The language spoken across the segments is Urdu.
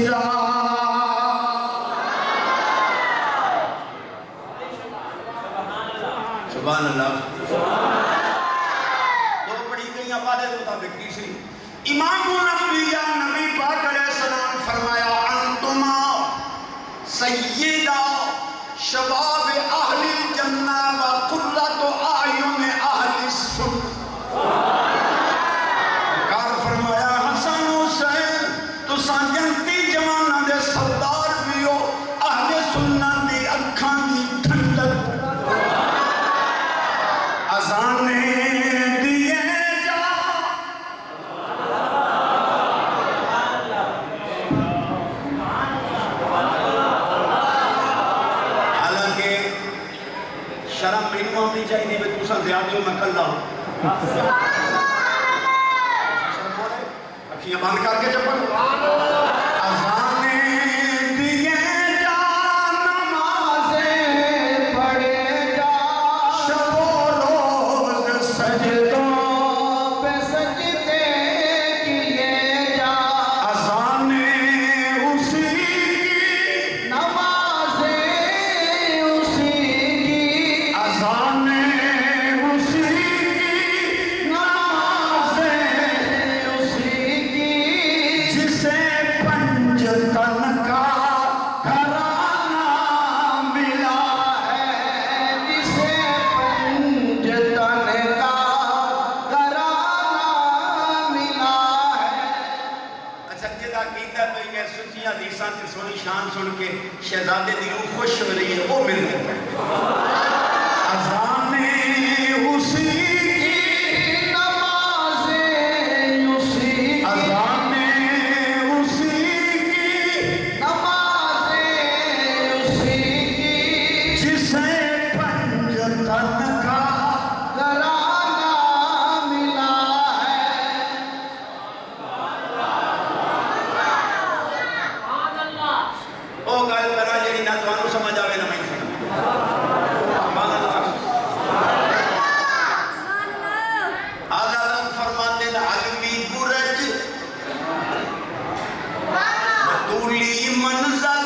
سرا سبحان اللہ دو پڑھی گئی آبادے مطابق تیسری امام الانبیاء نبی پاک علیہ السلام فرمایا انتما سیدہ شباب اہل الجنہ و قرۃ اعین اہل السنہ کار فرمایا حسن حسین تساں جنتی جواناں دے سردار بھی ہو اہل سنت دی اکھاں دی ٹھنڈک اذانیں دیے جا حالانکہ شرم علم ہونی چاہیے کہ تساں زیادہ میں کلا ہوں اکھیاں بند کر کے چپڑ اذانیں دیے جا نمازیں پڑھے جا شب و روز سجدوں پہ سجدے کیے جا اذانیں اسی کی نمازیں اسی کی اذانیں اسی کی نمازیں اسی کی جسے پنجتن کا گھرانہ ملا ہے جسے پنجتن کا گھرانہ ملا ہے اچھا جدا کیتا پہ یہ سچی حدیثاں سے سونی شان سن کے شہزادے دی روح خوش ہو رہی ہے وہ مل گئے اذانیں اسی کی نمازیں اسی کی اذانیں اسی کی نمازیں اسی کی جسے پنجتن کا گھرانہ ملا ہے او گل کرا جڑی نہ تانوں سمجھ آوے نہ میں سمجھ سبحان اللہ اعلیٰ رب فرماتے ہیں علمی برج بطولی منزل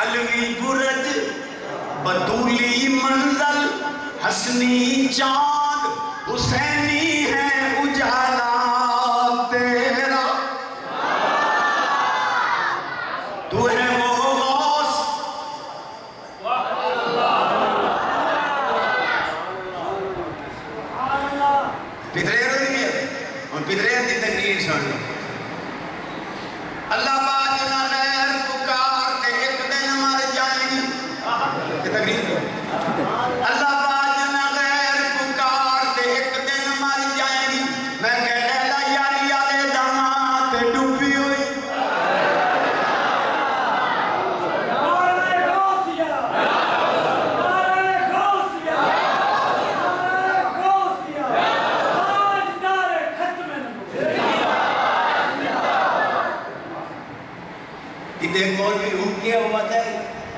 علمی برج بطولی منزل حسنی چاند حسینی ہے اجالا تیرا تو ہے وہ غوث پدرے رہی ہے اور پدرے دی تقریر سن لو اللہ باج نہ غیر پکار تے ایک دن مر جائیں گی یہ تقریر کرو اللہ باج نہ غیر پکار تے ایک دن مر جائیں گی میں کہہ لا یاری والے داماد تے ڈوبی ہوئی ادھے مولوی ہوں کیا ہوا تھا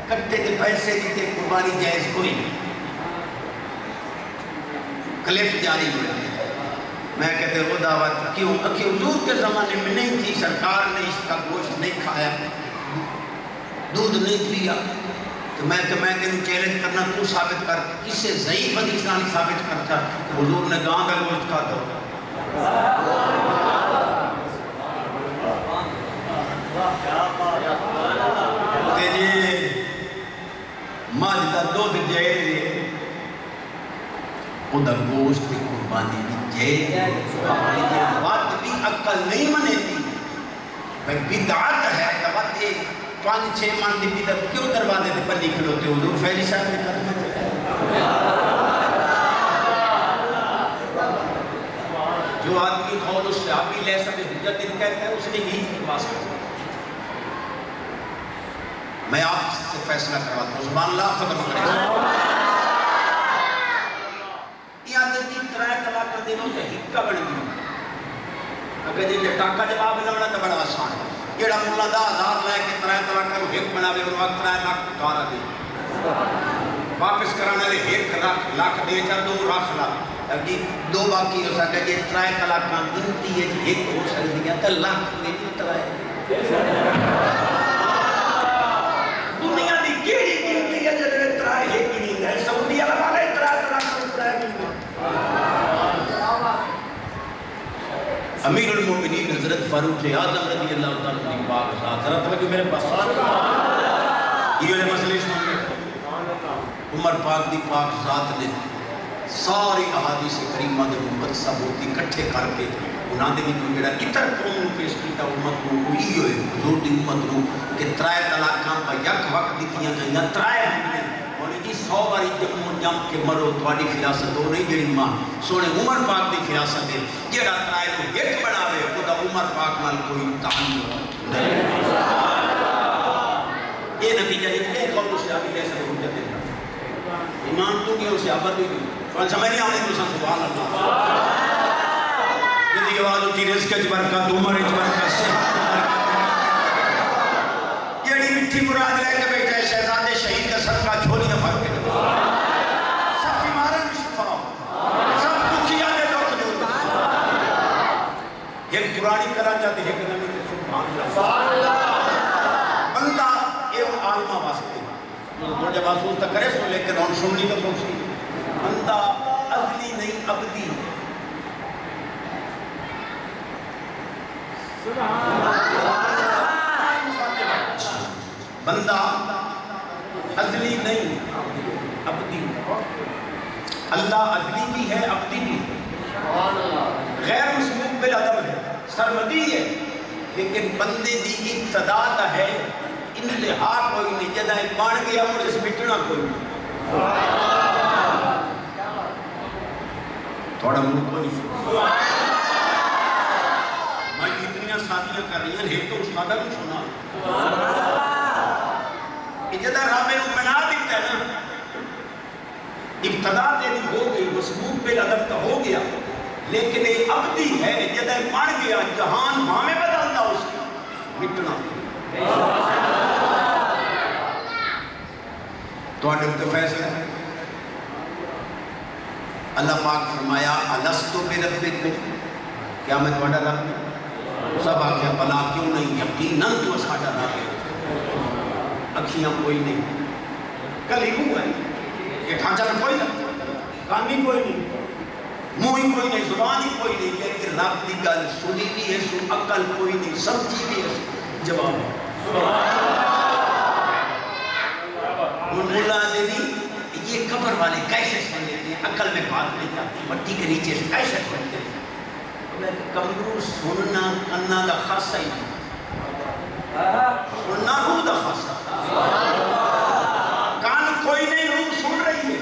کٹے کے پیسے دیتے قربانی جائز کوئی نہیں کلپ جاری ہوئے میں کہتے وہ دعوت کیوں کہ حضور کے زمانے میں نہیں تھی سرکار نے اس کا گوشت نہیں کھایا دودھ نہیں پیا تو میں تینوں چیلنج کرنا تو ثابت کر کسے ضعیف حدیث نہیں ثابت کرتا کہ حضور نے گاں کا گوشت کھا دو تیجے ماج دا دودھ جائے اندھا گوشت کی قربانی بھی جائے بات بھی عقل نہیں منے تھی بھائی بدعات ہے بات ایک 5-6 مان دی بدعات کیوں دروازے دے پر لکھ لوتے حضور فیضی صاحب نے کرنا جو آدمی قول اس صحابی لے سب حجت دن کہتا ہے اس نے یہی بکواس کرتا میں آپ سے فیصلہ کرواتا ہوں زبان اللہ ختم کرے یہ عادت کی ترائے طلاق کر دینا ہوتا ہے حکا بڑی دوں اگر جی ٹاکہ جواب لوڑا تو بڑا آسان ہے جیڑا مولا 10,000 لے کے ترائے طلاق کرو ایک بناوے اور وقت 3 لاکھ کارا دے واپس کرانا لے 1 لاکھ دے چاہ 2 لاکھ ابھی دو باقی ہو سکتا ہے ترائے طلاقاں گنتی ہے ایک ہو سکتی ہے تو لاکھ میں نہیں ترائے دنیا دی کیڑی گنتی ہے جب ترائے ایک ہی نہیں ہے سعودی عرب والے ترائے طلاقاں ترائے گنتی امیر المومنین حضرت فاروق اعظم رضی اللہ تعالیٰ عنہ پاک ذات ذرا توجہ میرے پاس یہ مسئلے سن عمر پاک دی پاک ذات نے ساری احادیث کریمہ دے مقدسہ بوتی کٹھے کر کے انہاں دے وچوں جڑا اتر قوم نوں پیش کیتا امت نوں وہی ہوئے حضور دی امت نوں کہ ترائے طلاقاں با یک وقت دتیاں گئیاں ترائے اور جی 100 باری جم کے مرو تواڈی فراست ہو نہیں جڑی ماں سونے عمر پاک دی فراست ہے جڑا ترائے نوں ایک بناوے خدا عمر پاک نال کوئی تعلق نہیں یہ نتیجہ ہے قول سے ابھی ایسا حجت ہے ایمان تو کی اور صحابت بھی کون سمجھ نہیں آنے تو سبحان اللہ جدی آواز ہوتی رزق کی برکت عمر کی برکت یہ میٹھی مراد لے کے بیٹھے شہزادے شہید کا صدقہ جھولیاں بھر کے سب بیماروں میں شفا سب دکھیاں دے دکھ دور ایک پرانی کرا چاہتے ہیں کہ نبی سبحان اللہ بندہ ایک عالمہ واسطے تو جب محسوس تک کرے سو لیکن ان سننی تو سوچی بندہ ازلی نہیں ابدی بندہ ازلی نہیں ابدی اللہ ازلی بھی ہے ابدی بھی ہے غیر مسلوب بالعدم ہے سرمدی ہے لیکن بندے دی ابتدا تا ہے انتہا کوئی نہیں جدہ بان گیا مجھے سے مٹنا کوئی نہیں تھوڑا ملک کوئی نہیں میں اتنیاں ساتھیاں کر رہی ہیں ایک تو استادہ بھی سنا جدہ رب نے بنا دیتا ہے نا ابتدا تیری ہو گئی مسبوق بالعدم کا ہو گیا لیکن ایک ابدی ہے جدہ بان گیا جہان ماں میں بدلتا اس کی مٹنا تو اڈم فیصلہ ہے اللہ پاک فرمایا الستو بربکم کیا میں تھوڑا رب نہیں سب آکھیا بلا کیوں نہیں یقیناً تو ساڈا رب ہے اکھیاں کوئی نہیں کلی ہوا ہے یہ ڈھانچہ میں کوئی نہیں کان بھی کوئی نہیں منہ ہی کوئی نہیں زبان ہی کوئی نہیں لیکن رب دی گل سنی بھی ہے سن عقل کوئی نہیں سمجھی بھی ہے جواب مولا دیدی یہ قبر والے کیسے سن لیتے ہیں عقل میں بات نہیں جاتی مٹی کے نیچے سے کیسے سنتے ہیں کمرو سننا کنا دا خاصہ ہی سننا روح دا خاصہ کان کوئی نہیں روح سن رہی ہے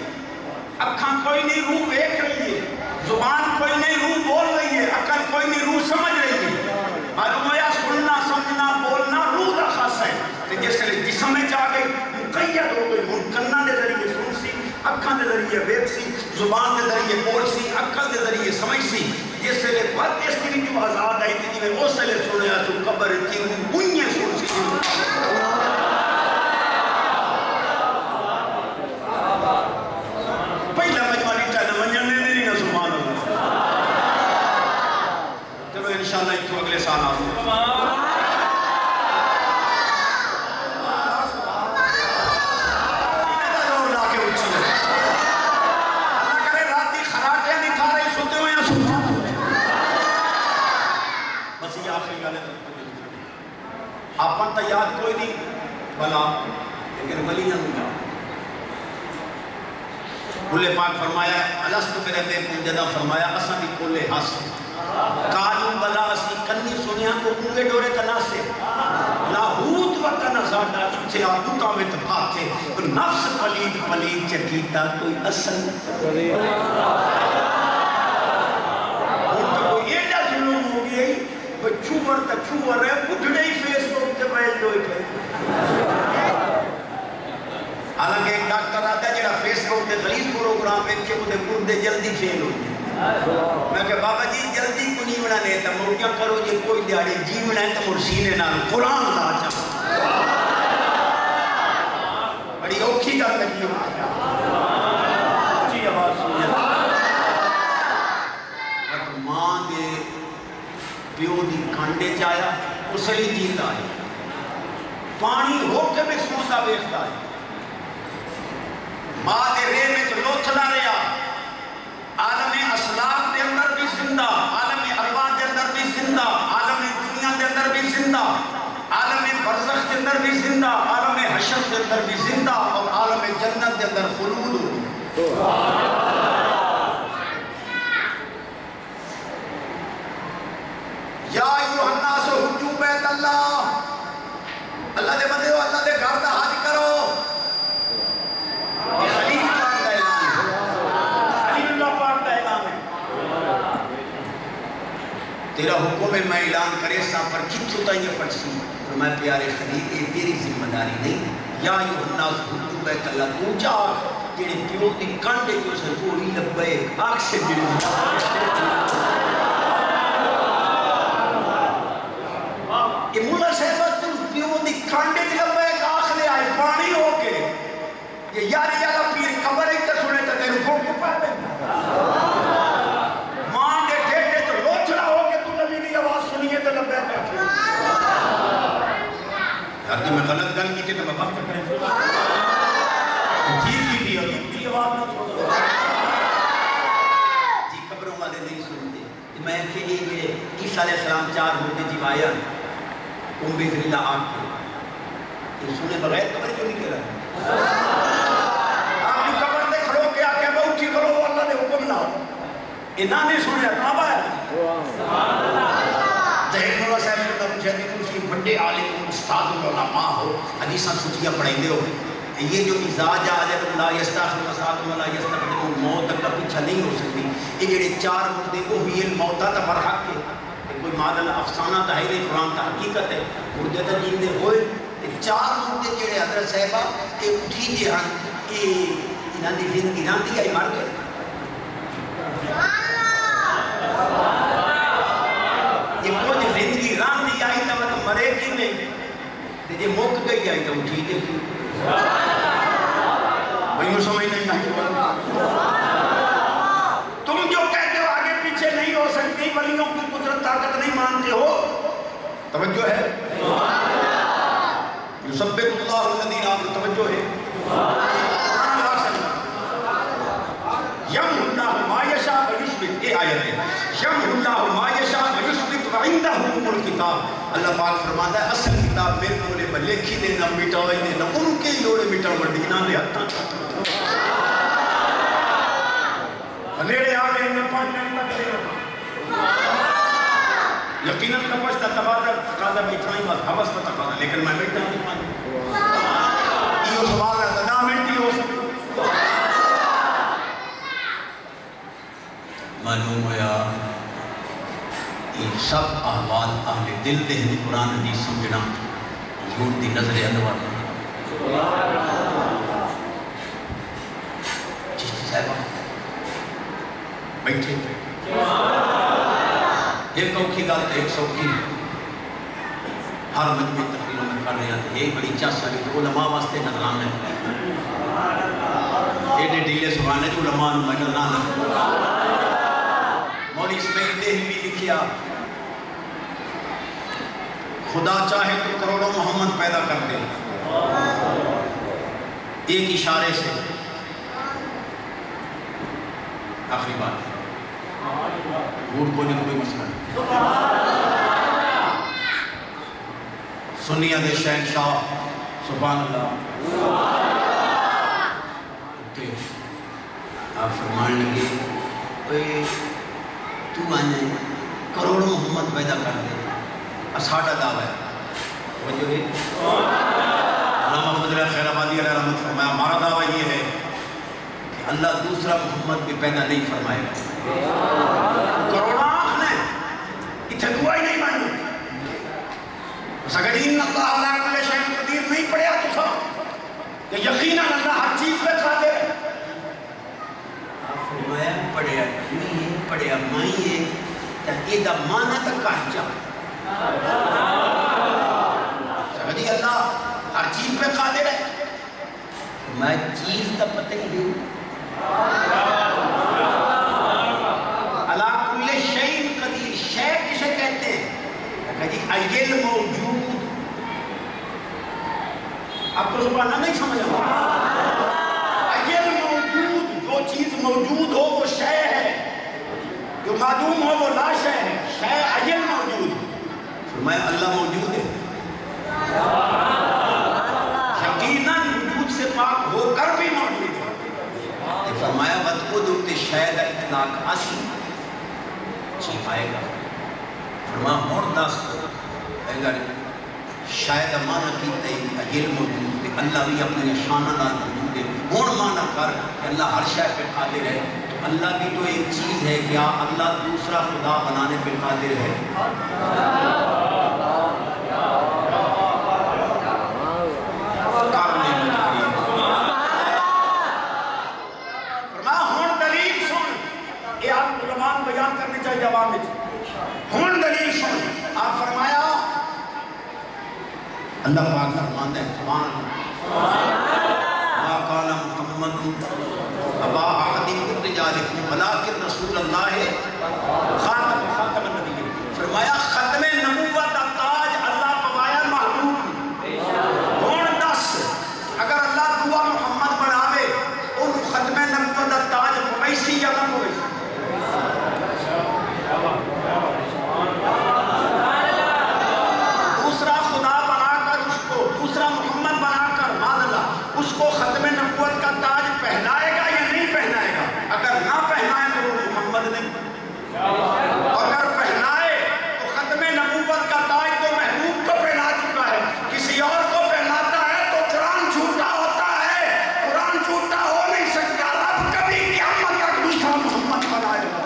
اکھاں کوئی نہیں روح دیکھ رہی ہے زبان کوئی نہیں روح بول رہی ہے عقل کوئی نہیں روح سمجھ رہی ہے معلوم ہوا سننا سمجھنا بولنا روح دا خاصہ ہے کہ جس طرح جسم میں جا کے مقید ہو گئی ہوں کنا دے ذریعے سن سی اکھاں دے ذریعے دیکھ سی زبان دے ذریعے بول سی عقل دے ذریعے سمجھ سی جس طرح بات اس کی جو آزاد آئی تھی میں اس طرح سنیا تو قبر کی بنیاں سن سی پہلا مجموعی چاہنا منجن نے نہیں نہ سبحان اللہ چلو انشاءاللہ ایک تو اگلے سال آؤں آپن تا یاد کوئی نہیں بلا لیکن ولیاں نو یاد بھولے پاک فرمایا الستو بربکم جدا فرمایا اساں بھی کولے ہس کالو بلا اسی کنی سنیا کو اونگے ڈورے کنا سے لاہوت وطن ساڈا اتھے آدھوکاں میں تپاتے نفس پلید پلید چکیتا کوئی اصل کوئی ایڈا ظلم ہو گیا کوئی چھوڑ تا چھوڑ ہے بڑھڑے ہی فیس بک تے بیل دوئی پہ حالانکہ ایک ڈاکٹر آتا ہے جڑا فیس بک تے غلیظ پروگرام ویکھے وہ گردے جلدی فیل ہوتے ہیں میں کہ بابا جی جلدی کو نہیں بنا نہیں تا مرکیاں کرو جی کوئی دیاڑے جیونا ہے تا مرسینے نال قرآن لا چاہتا بڑی اوکھی کا لگی ہو اچھی آواز سنیا پیو دی کانڈے چایا اس لیے جیتا ہے پانی ہو کے میں سوسا بیختا ہے ماں دے رے میں لوچنا رہا عالم اسلاف دے اندر بھی زندہ عالم ارواح دے اندر بھی زندہ عالم دنیا دے اندر بھی زندہ عالم برزخ دے اندر بھی زندہ عالم حشر دے اندر بھی زندہ اور عالم جنت دے اندر خلود ہو یا ایوہ الناس حجو بیت اللہ اللہ دے بندے ہو اللہ دے گھر دا حج کرو یہ خلیل پاک دا اعلان ہے خلیل اللہ پاک دا اعلان ہے تیرا حکم ہے میں اعلان کرے سا پر کچھ ہوتا یہ پڑھسی تو میں پیارے خلیل یہ تیری ذمہ داری نہیں یا ایوہ الناس حجو بیت اللہ تو جا جنہیں پیو دی کانڈے جو سے پوری لبے آگ سے جنہیں یہ مولا صاحبہ تم پیو دی کانڈے دی لبے آخ لے آئے پانی ہو کے یہ یاری یالا پیر قبر ایک تا سنے تا تیرے گھوم کو پائے ماں دے ٹھیٹے تو لوچنا ہو کے تو نبی دی آواز سنیے تا لبے کافی یار جی میں غلط گل کی تھی تو میں بات کر رہے ٹھیک کی تھی ابھی آواز نہ چھوڑ جی قبروں والے نہیں سنتے میں کہ یہ عیسیٰ علیہ السلام 4 مردے جی آیا بے ذریلہ آگ کے یہ سنے بغیر قبر کیوں نہیں کہہ رہا آپ جو قبر دے کھڑو کے آکے میں اٹھی کرو وہ اللہ نے حکم نہ ہو انہاں نہیں سنے کعبہ ہے ظہیر مولا صاحب نے پوچھا کہ کسی بڑے عالم استاد العلماء ہو حدیثاں سچیاں پڑھیں دے ہو یہ جو مزاج آجر لا یستاخر مساعد ولا یستقدم موت تک کا پیچھا نہیں ہو سکتی یہ جڑے 4 مردے کو بھی الموتہ تا برحق کے کوئی مادل افسانہ تا ہے نہیں قرآن تا حقیقت ہے مردے تا جیندے ہوئے 4 مردے جڑے حضرت صاحبہ یہ اٹھی جے ہن یہ انہاں دی زندگی نہ دی آئی مار کر یہ کچھ زندگی رام دی آئی تا وہ مرے کی نہیں جے موک گئی آئی تا اٹھی جے بھائی میں سمجھ نہیں آئی تم جو کہتے ہو آگے پیچھے نہیں ہو سکتی ولیوں کی قدرت طاقت نہیں مانتے ہو توجہ ہے یثبت اللہ الذین آمنوا توجہ ہے یمحو اللہ ما یشاء ویثبت یہ آیت ہے یمحو اللہ ما یشاء ویثبت وعندہ ام الکتاب اللہ پاک فرماتا ہے اصل کتاب میرے مولے میں لکھی دے نہ مٹاوے دے نہ ان کے لوڑے مٹاو مردینہ دے ہتھاں نیڑے آگے میں 5 منٹ تک لے رہا یقیناً کبھش تا تبادہ تقاضہ بیٹھا ہی بات حوث تا تقاضہ لیکن میں بیٹھا ہوں 5 منٹ یہ سوال ہے 10 منٹ ہی ہو سکتا معلوم ہویا یہ سب احوال اہل دل دے ہیں قرآن حدیث سمجھنا حضور دی نظر انوار چشتی صاحبہ بیٹھے ایک اوکھی گل تو ایک سوکھی ہر مجموعی تقریروں میں کر رہے ہیں ایک بڑی چاس ہے علماء واسطے نظران ہے ایڈے ڈیلے سبحانے جو علماء میں نظران ہے مولی اسماعیل دہلوی لکھیا خدا چاہے تو کروڑوں محمد پیدا کر دے ایک اشارے سے آخری بات جھوٹ بولنے کو کوئی مسئلہ نہیں سنیہ دے شہنشاہ سبحان اللہ آپ فرمان لگے تو آنے کروڑوں محمد پیدا کر دے اساڑا دعویٰ ہے وجہ ہے علامہ فضل خیر آبادی علیہ رحمت فرمایا ہمارا دعویٰ یہ ہے کہ اللہ دوسرا محمد بھی پیدا نہیں فرمائے گا کروڑا آنکھ نے اتھے دعا ہی نہیں مانی سگرین اللہ علیہ کل شہن قدیر نہیں پڑھیا تو تھا کہ یقیناً اللہ ہر چیز پہ کھا دے فرمایا پڑھیا نہیں پڑھیا مائی ہے تا ایدہ مانا تک کہا جا سگرین اللہ ہر چیز پہ قادر ہے میں چیز تا پتہ ہی دوں اللہ کل شہین قدیر شہ کسے کہتے ہیں کہ جی ایل موجود، آپ کو زبانہ نہیں سمجھ آتا، ایل موجود، جو چیز موجود ہو وہ شے ہے، جو معدوم ہو وہ لا شے ہے، شے ایل موجود، فرمایا اللہ موجود ہے، یقیناً وجود سے پاک ہو کر بھی موجود ہے، فرمایا وَتْقُدُ شاید اطلاق اصل چیز آئے گا، فرمایا مور دست اگر شاید مانا کی تئی اجل موجود ہے، اللہ بھی اپنے شانہ نال موجود ہے، مور مانا کر کہ اللہ ہر شے پہ قادر ہے، اللہ بھی تو ایک چیز ہے، کیا اللہ دوسرا خدا بنانے پہ قادر ہے؟ بیان کرنے چاہیے عوام میں ہون دلیل سن، آپ فرمایا اللہ پاک فرماتے ہیں سبحان اللہ ما قال محمد ابا احد من رجالکم ولکن رسول اللہ خاتم النبیین، فرمایا ختم نبوت کا تاج اللہ پوایا محبوب ہون دس اگر اللہ دعا محمد بناوے ان ختم نبوت کا تاج پویسی یا نہ پویسی؟ دوسرا خدا بنا کر اس کو، دوسرا محمد بنا کر معاذاللہ اس کو ختم نبوت کا تاج پہنائے گا یا نہیں پہنائے گا؟ اگر نہ پہنائے تو وہ محمد نہیں، اگر پہنائے تو ختم نبوت کا تاج تو محبوب کو پہنا چکا ہے، کسی اور کو پہناتا ہے تو قرآن جھوٹا ہوتا ہے، قرآن جھوٹا ہو نہیں سکتا، رب کبھی قیامت تک دوسرا محمد بنائے گا۔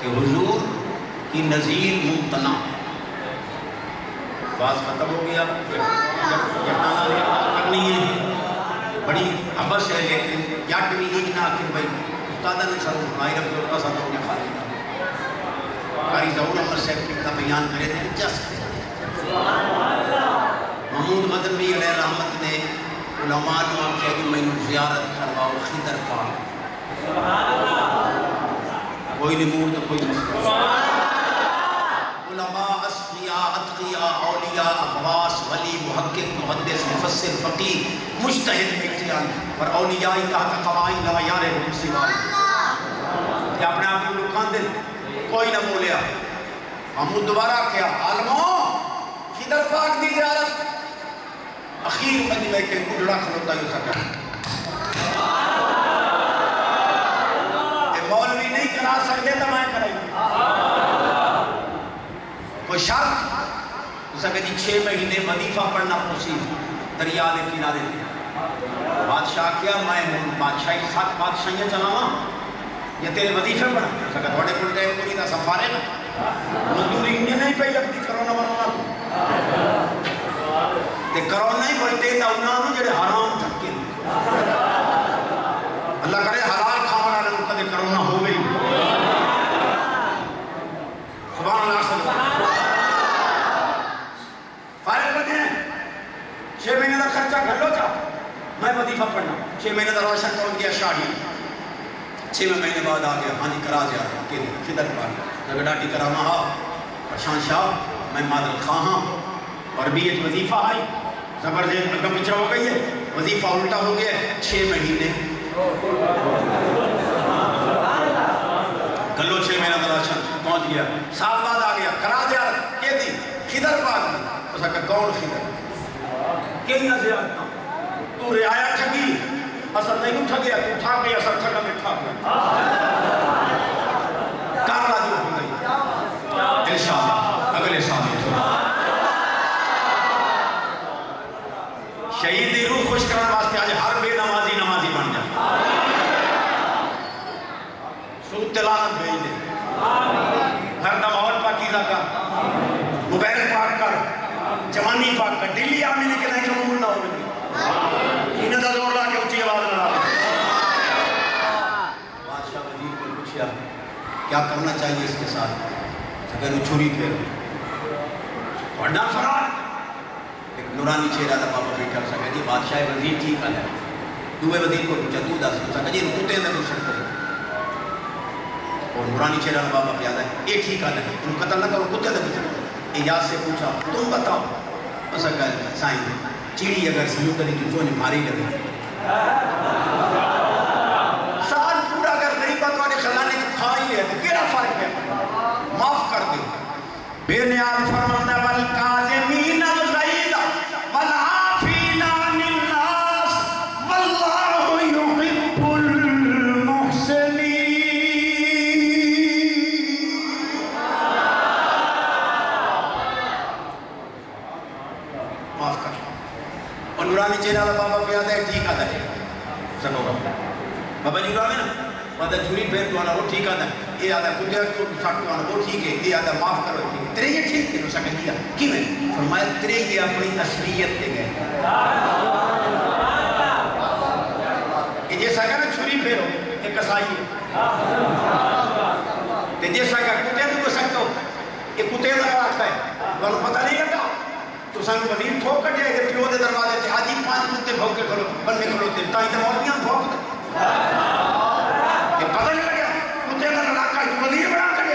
کہ حضور کی نظیر ممتنع، بات ختم ہو گیا، کرنی ہے بڑی حبس ہے، لیکن جٹ بھی ایک نہ آخر بھائی استادہ نے سر سنائی رکھ دو ساتھ ہو گیا خالی قاری ظہور احمد صاحب کی کا بیان کرے تھے جس محمود مدنی علیہ رحمت نے علماء نے آخیا کہ میں زیارت کرواؤ خضر پاک، کوئی نمور تو کوئی مسئلہ، علماء، اصفیاء، اتقیاء، اولیاء، اخواص، ولی، محقق، محدث، مفسر، فقیر، مجتہد اختیار، اور اولیاء تحت قوائن لا یارہم سوا، کہ اپنے آپ کو لکھان دل کوئی نہ بولیا، محمود دوبارہ کیا عالموں خضر پاک دی زیارت، اخیر میں میں کہ کجڑا کھلوتا یوں سکتا مولوی نہیں کرا سکتے تو میں کریں گے، کوئی شرط اسے کہ جی 6 مہینے وظیفہ پڑھنا پوسی دریا دے کنارے دے، بادشاہ کیا میں ہوں بادشاہی 7 بادشاہیاں چلاواں یا تیرے وظیفے پڑھا، اسے کہ تھوڑے کل ٹائم پوری تا سفارے نا مزدوری انہیں نہیں پہی لگتی کرونا ورنہ تے کرونا ہی بڑھتے تا انہوں جڑے حرام تھکے اللہ کرے حلال کھانا رہے ان کدے کرونا ہو گئی، سبحان اللہ صلی اللہ فارغ بنے ہیں 6 مہینے دا خرچہ کر لو چاہ میں وظیفہ پڑھنا 6 مہینے دا روشن پہنچ گیا شاہی 6 مہینے بعد آ گیا ہاں جی کرا دیا کہ خضر پاک جب ڈاٹی کرانا ہا پرشان شاہ میں مادر خواہ ہاں اور بھی ایک وظیفہ آئی زبردست اگم پچھا ہو گئی ہے، وظیفہ الٹا ہو گیا 6 مہینے گلو 6 مہینہ دراشن پہنچ گیا، سال بعد آ گیا کرا دیا کہ دی خضر پاک دی، اس کا کون خضر کیلیاں زیادتا تو رعایا ٹھگی اثر نہیں اٹھا گیا، تو اٹھا گئی اثر ٹھگا میں اٹھا گیا کار راضی ہو گئی انشاءاللہ اگلے پاکیزہ کر، موبائل پاک کر، جوانی پاک کر، دلی آمین کے نہیں کہ ممنہ ہو گئی انہیں دا زور لا کے اچھی آواز لگا۔ بادشاہ وزیر کو پوچھا کیا کرنا چاہیے اس کے ساتھ؟ اگر وہ چھری پھیر پڑھنا فرار ایک نورانی چہرہ دا بابا بیٹھا سکا جی بادشاہ وزیر ٹھیک ہے دوے وزیر کو پوچھا تو دس سکا جی رکوتے اندر دوسر کرے اور نورانی چہرہ دا بابا پیادا ہے اے ٹھیک ہے تم قتل نہ کرو کتے اندر دوسر کرے ایجاز سے پوچھا تم بتاؤ اس اگر سائن چیڑی اگر سلو کری تو چونے ماری لگے سال پورا اگر نہیں بتوانے خزانے کو کھا ہی لیا تو کیڑا فرق ہے معاف کر دے بے نیاز فرمانا والکاظمین الغیظ والعافین عن الناس واللہ یحب المحسنین۔ معاف کر اور نورانی چہرہ والا بابا پہ آتا ہے ٹھیک آتا ہے سنو گا بابا جی راوے نا بابا جھوری پھیر تو آنا وہ ٹھیک آتا ہے یہ آتا ہے کتے کو ساٹھ تو آنا وہ ٹھیک ہے یہ آتا ہے معاف کرو تیرے یہ ٹھیک ہے نوسا کہہ دیا کیوں ہے فرمایا تیرے یہ اپنی اصلیت دے گئے کہ جیسا کہ نا چھوری پھیرو ایک کسائی ہے کہ جیسا کہ کتے کو سکتا ہو یہ کتے لگا رکھتا ہے وہ پتہ نہیں لگا تو سانگ وزیر ٹھوک کر جائے کہ پیو دے دروازے تھے آجی 5 کتے بھوک کے بننے کھلوتے تاہی تو موردیاں بھوک دے یہ پتہ نہیں لگا کتے کا علاقہ تو وزیر بنا کرے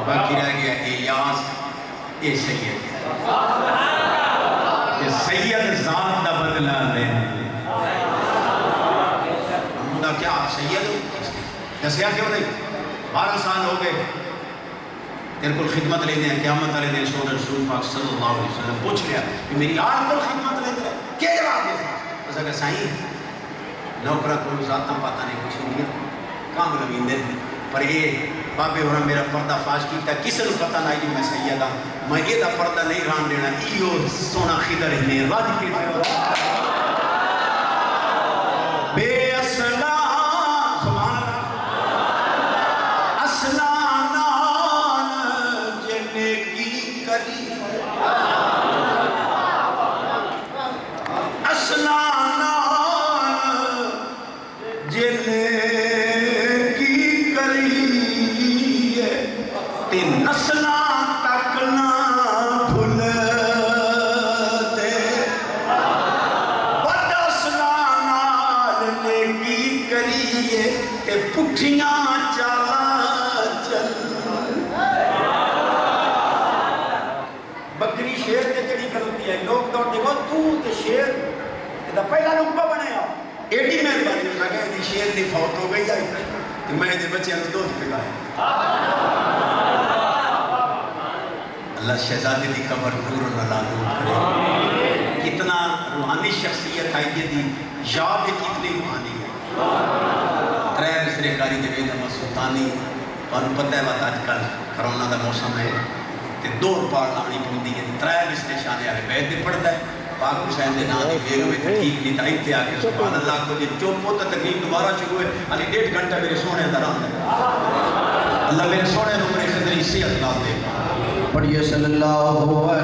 باقی رہ گیا ایاس اے سید کہ سید ذات دا بدلہ لے ہمودہ کیا آپ سید ہو دسیا کیوں نہیں 12 سال ہو گئے تیرے کو خدمت لے دیں قیامت علیہ دیں سور رسول پاک صلی اللہ علیہ وسلم پوچھ لیا کہ میری آج کو خدمت لے دیں کیا جواب دے اس اگر سائیں نوکرہ کو ذاتہ پاتا نہیں کچھ نہیں کام روین دے پر یہ بابے ہورا میرا پردہ فاش کیتا کسی نے پتہ نہیں میں سیدہ میں یہ دا پردہ نہیں ران دینا ایو سونا خدر ہی نہیں راج کی بے اسلام بکری شیر کے چڑی کرتی ہے لوگ تو دیکھو تو تے شیر یہ پہلا نقبہ بنے آؤ ایڈی مہربانی لگا ہے شیر دی فوت ہو گئی جائے کہ میں دے بچے ہم دودھ پلائے اللہ شہزادی دی قبر نور اللہ نور کرے کتنا روحانی شخصیت آئی دی یاد کتنی روحانی ہے ترے مصرے کاری جوید احمد سلطانی اور پتہ ہے بات آج کل کرونا دا موسم ہے تے دور پار لانی پوندی ہے ترے مصرے شانے آگے بیت دے پڑھتا ہے پاک حسین دے نام دی ویلو میں تحقیق نہیں تھا اتنے آکے سبحان اللہ کو جی چوپ ہوتا تقریب دوبارہ شروع ہے علی 1.5 گھنٹہ میرے سونے اندر آن دے اللہ میرے سونے نمبر خدری صحت لا دے پڑھئے صلی اللہ علیہ